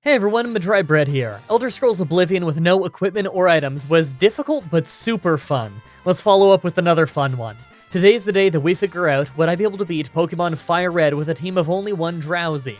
Hey everyone, Mah-Dry-Bread here. Elder Scrolls Oblivion with no equipment or items was difficult but super fun. Let's follow up with another fun one. Today's the day that we figure out would I be able to beat Pokemon Fire Red with a team of only one Drowzee.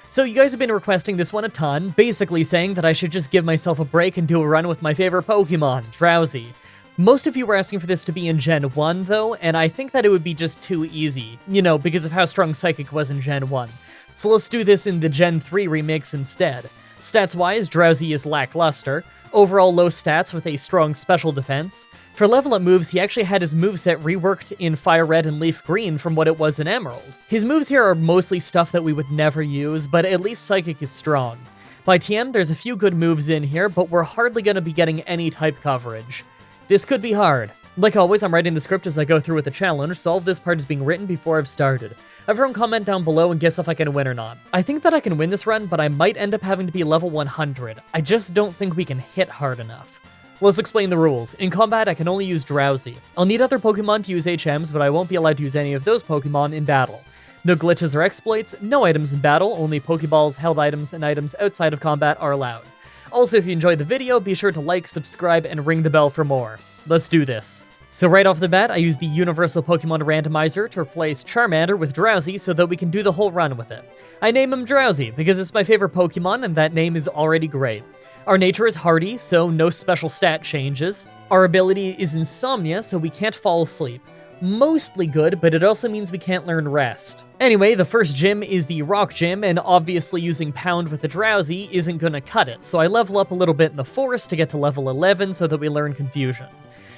So you guys have been requesting this one a ton, basically saying that I should just give myself a break and do a run with my favorite Pokemon, Drowzee. Most of you were asking for this to be in Gen 1 though, and I think that it would be just too easy, because of how strong Psychic was in Gen 1. So let's do this in the Gen 3 remix instead. Stats-wise, Drowzee is lackluster, overall low stats with a strong special defense. For level-up moves, he actually had his moveset reworked in Fire Red and Leaf Green from what it was in Emerald. His moves here are mostly stuff that we would never use, but at least Psychic is strong. By TM, there's a few good moves in here, but we're hardly going to be getting any type coverage. This could be hard. Like always, I'm writing the script as I go through with the challenge, so all of this part is being written before I've started. Everyone comment down below and guess if I can win or not. I think that I can win this run, but I might end up having to be level 100. I just don't think we can hit hard enough. Let's explain the rules. In combat, I can only use Drowzee. I'll need other Pokemon to use HMs, but I won't be allowed to use any of those Pokemon in battle. No glitches or exploits, no items in battle, only Pokeballs, held items, and items outside of combat are allowed. Also, if you enjoyed the video, be sure to like, subscribe, and ring the bell for more. Let's do this. So right off the bat, I use the Universal Pokemon Randomizer to replace Charmander with Drowzee so that we can do the whole run with it. I name him Drowzee because it's my favorite Pokemon and that name is already great. Our nature is hardy, so no special stat changes. Our ability is Insomnia, so we can't fall asleep. Mostly good, but it also means we can't learn Rest. Anyway, the first gym is the Rock Gym, and obviously using Pound with the Drowzee isn't gonna cut it, so I level up a little bit in the Forest to get to level 11 so that we learn Confusion.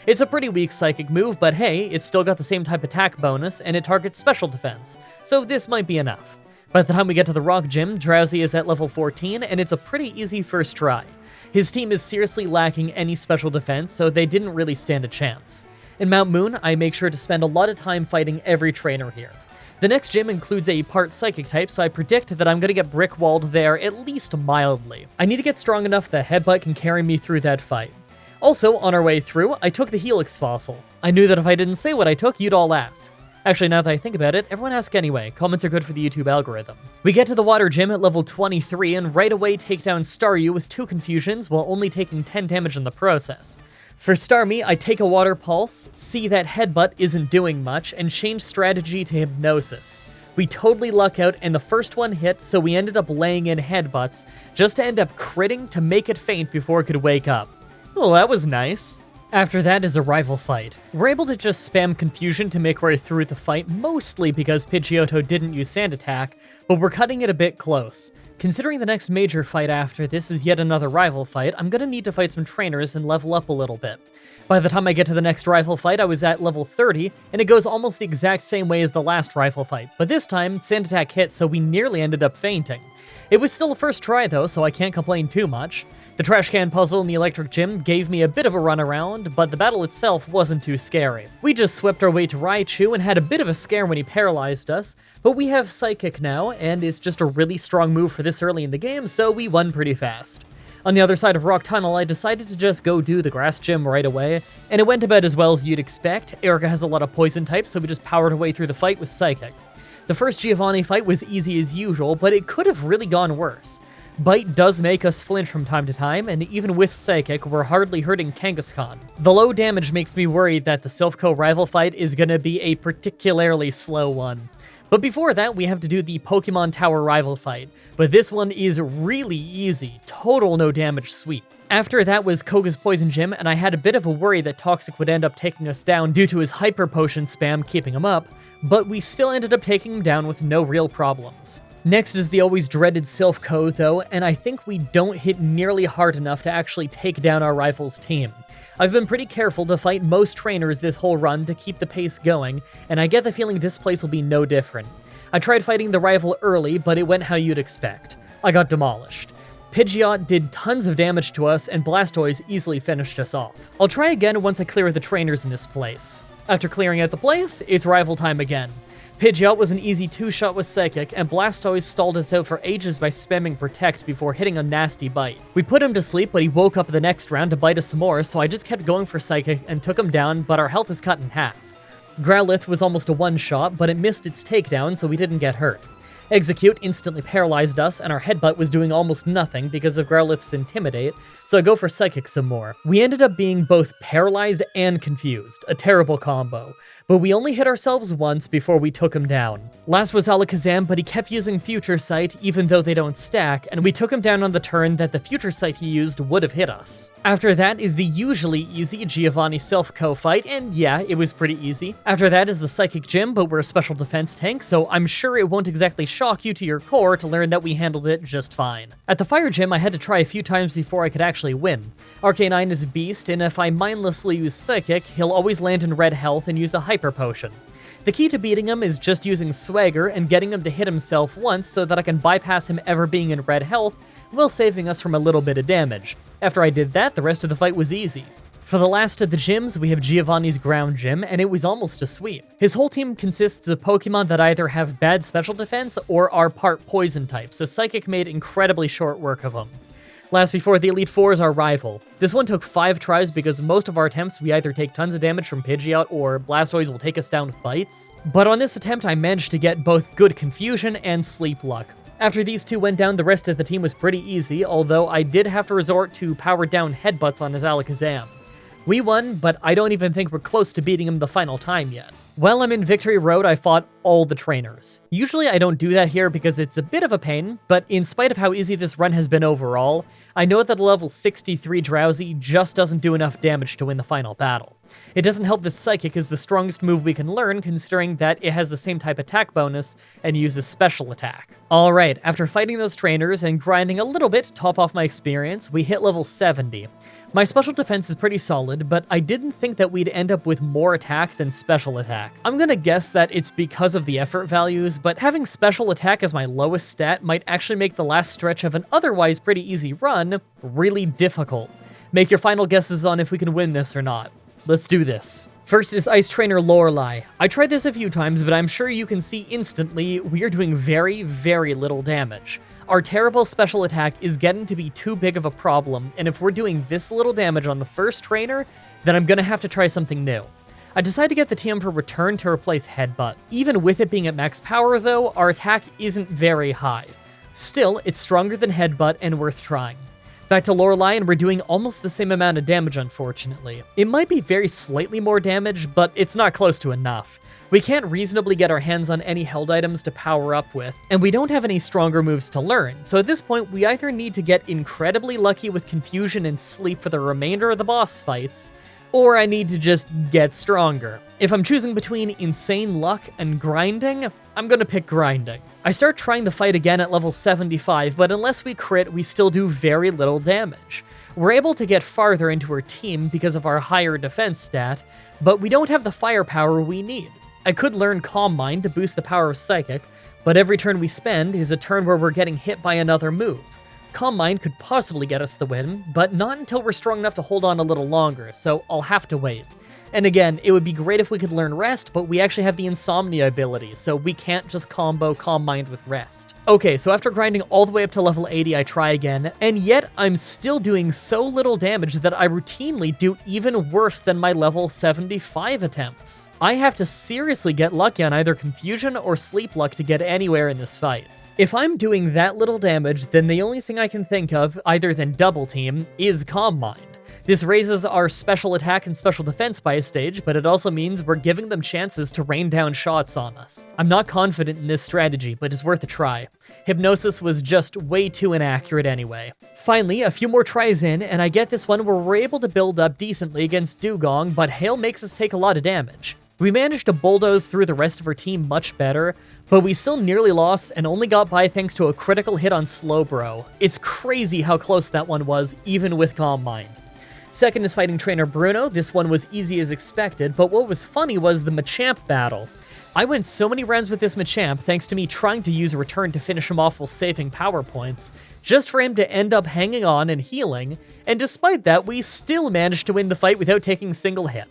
It's a pretty weak Psychic move, but hey, it's still got the same type attack bonus, and it targets special defense, so this might be enough. By the time we get to the Rock Gym, Drowzee is at level 14, and it's a pretty easy first try. His team is seriously lacking any special defense, so they didn't really stand a chance. In Mount Moon, I make sure to spend a lot of time fighting every trainer here. The next gym includes a part Psychic type, so I predict that I'm going to get brick-walled there at least mildly. I need to get strong enough that Headbutt can carry me through that fight. Also, on our way through, I took the Helix Fossil. I knew that if I didn't say what I took, you'd all ask. Actually, now that I think about it, everyone ask anyway. Comments are good for the YouTube algorithm. We get to the Water Gym at level 23 and right away take down Staryu with 2 confusions while only taking 10 damage in the process. For Starmie, I take a Water Pulse, see that Headbutt isn't doing much, and change strategy to Hypnosis. We totally luck out and the first one hit, so we ended up laying in Headbutts just to end up critting to make it faint before it could wake up. Well, that was nice. After that is a rival fight. We're able to just spam Confusion to make our way through the fight, mostly because Pidgeotto didn't use Sand Attack, but we're cutting it a bit close. Considering the next major fight after this is yet another rival fight, I'm gonna need to fight some trainers and level up a little bit. By the time I get to the next rival fight, I was at level 30, and it goes almost the exact same way as the last rival fight, but this time, Sand Attack hit, so we nearly ended up fainting. It was still a first try though, so I can't complain too much. The trash can puzzle in the Electric Gym gave me a bit of a runaround, but the battle itself wasn't too scary. We just swept our way to Raichu and had a bit of a scare when he paralyzed us, but we have Psychic now, and it's just a really strong move for this early in the game, so we won pretty fast. On the other side of Rock Tunnel, I decided to just go do the Grass Gym right away, and it went about as well as you'd expect. Erica has a lot of poison types, so we just powered our way through the fight with Psychic. The first Giovanni fight was easy as usual, but it could have really gone worse. Bite does make us flinch from time to time, and even with Psychic, we're hardly hurting Kangaskhan. The low damage makes me worried that the Silph rival fight is gonna be a particularly slow one. But before that, we have to do the Pokemon Tower rival fight, but this one is really easy, total no damage sweep. After that was Koga's Poison Gym, and I had a bit of a worry that Toxic would end up taking us down due to his Hyper Potion spam keeping him up, but we still ended up taking him down with no real problems. Next is the always dreaded Silph though, and I think we don't hit nearly hard enough to actually take down our rival's team. I've been pretty careful to fight most trainers this whole run to keep the pace going, and I get the feeling this place will be no different. I tried fighting the rival early, but it went how you'd expect. I got demolished. Pidgeot did tons of damage to us, and Blastoise easily finished us off. I'll try again once I clear the trainers in this place. After clearing out the place, it's rival time again. Pidgeot was an easy 2-shot with Psychic, and Blastoise stalled us out for ages by spamming Protect before hitting a nasty bite. We put him to sleep, but he woke up the next round to bite us some more, so I just kept going for Psychic and took him down, but our health is cut in half. Growlithe was almost a 1-shot, but it missed its takedown, so we didn't get hurt. Execute instantly paralyzed us, and our headbutt was doing almost nothing because of Growlithe's Intimidate, so I go for Psychic some more. We ended up being both paralyzed and confused, a terrible combo, but we only hit ourselves once before we took him down. Last was Alakazam, but he kept using Future Sight even though they don't stack, and we took him down on the turn that the Future Sight he used would have hit us. After that is the usually easy Giovanni Silph-Co fight, and yeah, it was pretty easy. After that is the Psychic Gym, but we're a special defense tank, so I'm sure it won't exactly shock you to your core to learn that we handled it just fine. At the Fire Gym, I had to try a few times before I could actually win. Arcanine is a beast, and if I mindlessly use Psychic, he'll always land in red health and use a Hyper Potion. The key to beating him is just using Swagger and getting him to hit himself once so that I can bypass him ever being in red health, while saving us from a little bit of damage. After I did that, the rest of the fight was easy. For the last of the gyms, we have Giovanni's Ground Gym, and it was almost a sweep. His whole team consists of Pokemon that either have bad special defense or are part poison type, so Psychic made incredibly short work of him. Last before the Elite Four is our rival. This one took 5 tries because most of our attempts we either take tons of damage from Pidgeot or Blastoise will take us down with bites. But on this attempt I managed to get both good Confusion and Sleep Luck. After these two went down, the rest of the team was pretty easy, although I did have to resort to powered down headbutts on his Alakazam. We won, but I don't even think we're close to beating him the final time yet. While I'm in Victory Road, I fought all the trainers. Usually I don't do that here because it's a bit of a pain, but in spite of how easy this run has been overall, I know that a level 63 Drowzee just doesn't do enough damage to win the final battle. It doesn't help that Psychic is the strongest move we can learn, considering that it has the same type attack bonus and uses special attack. Alright, after fighting those trainers and grinding a little bit to top off my experience, we hit level 70. My special defense is pretty solid, but I didn't think that we'd end up with more attack than special attack. I'm gonna guess that it's because of the effort values, but having special attack as my lowest stat might actually make the last stretch of an otherwise pretty easy run really difficult. Make your final guesses on if we can win this or not. Let's do this. First is Ice Trainer Lorelei. I tried this a few times, but I'm sure you can see instantly we are doing very, very little damage. Our terrible special attack is getting to be too big of a problem, and if we're doing this little damage on the first trainer, then I'm gonna have to try something new. I decided to get the TM for Return to replace Headbutt. Even with it being at max power though, our attack isn't very high. Still, it's stronger than Headbutt and worth trying. Back to Lorelei, and we're doing almost the same amount of damage, unfortunately. It might be very slightly more damage, but it's not close to enough. We can't reasonably get our hands on any held items to power up with, and we don't have any stronger moves to learn, so at this point we either need to get incredibly lucky with Confusion and Sleep for the remainder of the boss fights, or I need to just get stronger. If I'm choosing between insane luck and grinding, I'm gonna pick grinding. I start trying the fight again at level 75, but unless we crit, we still do very little damage. We're able to get farther into our team because of our higher defense stat, but we don't have the firepower we need. I could learn Calm Mind to boost the power of Psychic, but every turn we spend is a turn where we're getting hit by another move. Calm Mind could possibly get us the win, but not until we're strong enough to hold on a little longer, so I'll have to wait. And again, it would be great if we could learn Rest, but we actually have the Insomnia ability, so we can't just combo Calm Mind with Rest. Okay, so after grinding all the way up to level 80, I try again, and yet I'm still doing so little damage that I routinely do even worse than my level 75 attempts. I have to seriously get lucky on either Confusion or Sleep Luck to get anywhere in this fight. If I'm doing that little damage, then the only thing I can think of, other than Double Team, is Calm Mind. This raises our special attack and special defense by a stage, but it also means we're giving them chances to rain down shots on us. I'm not confident in this strategy, but it's worth a try. Hypnosis was just way too inaccurate anyway. Finally, a few more tries in, and I get this one where we're able to build up decently against Dugong, but Hail makes us take a lot of damage. We managed to bulldoze through the rest of our team much better, but we still nearly lost and only got by thanks to a critical hit on Slowbro. It's crazy how close that one was, even with Calm Mind. Second is fighting Trainer Bruno. This one was easy as expected, but what was funny was the Machamp battle. I went so many rounds with this Machamp thanks to me trying to use a Return to finish him off while saving power points, just for him to end up hanging on and healing, and despite that, we still managed to win the fight without taking a single hit.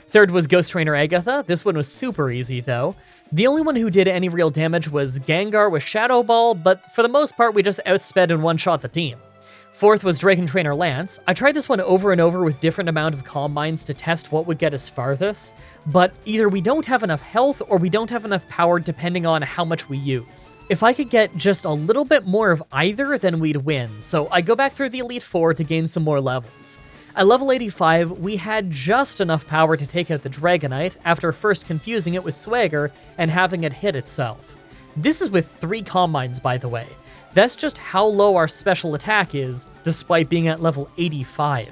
Third was Ghost Trainer Agatha. This one was super easy, though. The only one who did any real damage was Gengar with Shadow Ball, but for the most part, we just outsped and one-shot the team. Fourth was Dragon Trainer Lance. I tried this one over and over with different amount of Calm Minds to test what would get us farthest, but either we don't have enough health or we don't have enough power depending on how much we use. If I could get just a little bit more of either, then we'd win, so I go back through the Elite Four to gain some more levels. At level 85, we had just enough power to take out the Dragonite after first confusing it with Swagger and having it hit itself. This is with 3 Calm Minds, by the way. That's just how low our special attack is, despite being at level 85.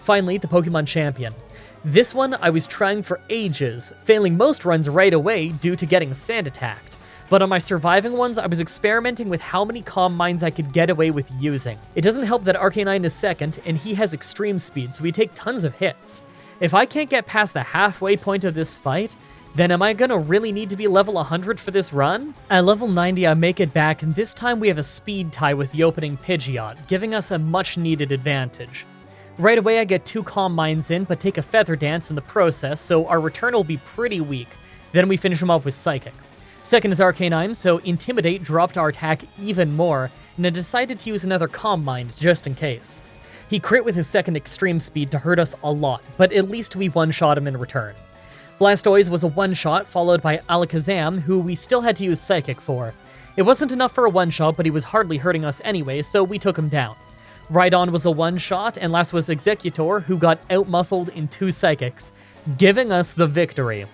Finally, the Pokemon Champion. This one I was trying for ages, failing most runs right away due to getting sand attacked. But on my surviving ones, I was experimenting with how many Calm Minds I could get away with using. It doesn't help that Arcanine is second, and he has extreme speed, so we take tons of hits. If I can't get past the halfway point of this fight, then am I gonna really need to be level 100 for this run? At level 90, I make it back, and this time we have a speed tie with the opening Pidgeot, giving us a much-needed advantage. Right away, I get 2 Calm Minds in, but take a Feather Dance in the process, so our return will be pretty weak. Then we finish him off with Psychic. Second is Arcanine, so Intimidate dropped our attack even more, and I decided to use another Calm Mind just in case. He crit with his second Extreme Speed to hurt us a lot, but at least we one-shot him in return. Blastoise was a one-shot, followed by Alakazam, who we still had to use Psychic for. It wasn't enough for a one-shot, but he was hardly hurting us anyway, so we took him down. Rhydon was a one-shot, and last was Executor, who got out-muscled in 2 Psychics, giving us the victory.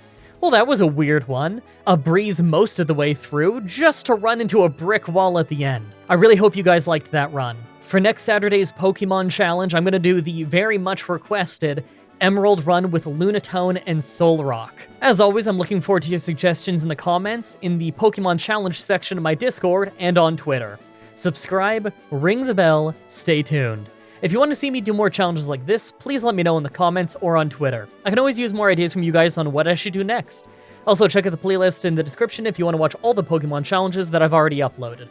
Well, that was a weird one. A breeze most of the way through, just to run into a brick wall at the end. I really hope you guys liked that run. For next Saturday's Pokemon Challenge, I'm going to do the very much requested Emerald run with Lunatone and Solrock. As always, I'm looking forward to your suggestions in the comments, in the Pokemon Challenge section of my Discord, and on Twitter. Subscribe, ring the bell, stay tuned. If you want to see me do more challenges like this, please let me know in the comments or on Twitter. I can always use more ideas from you guys on what I should do next. Also, check out the playlist in the description if you want to watch all the Pokemon challenges that I've already uploaded.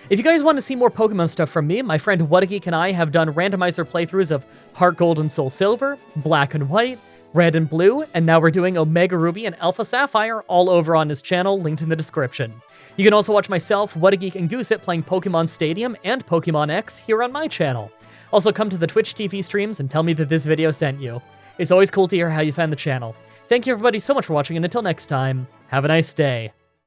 If you guys want to see more Pokemon stuff from me, my friend Whatageek and I have done randomizer playthroughs of Heart Gold and Soul Silver, Black and White, Red and Blue, and now we're doing Omega Ruby and Alpha Sapphire all over on his channel, linked in the description. You can also watch myself, Whatageek, and Gooset playing Pokemon Stadium and Pokemon X here on my channel. Also, come to the Twitch TV streams and tell me that this video sent you. It's always cool to hear how you found the channel. Thank you everybody so much for watching, and until next time, have a nice day.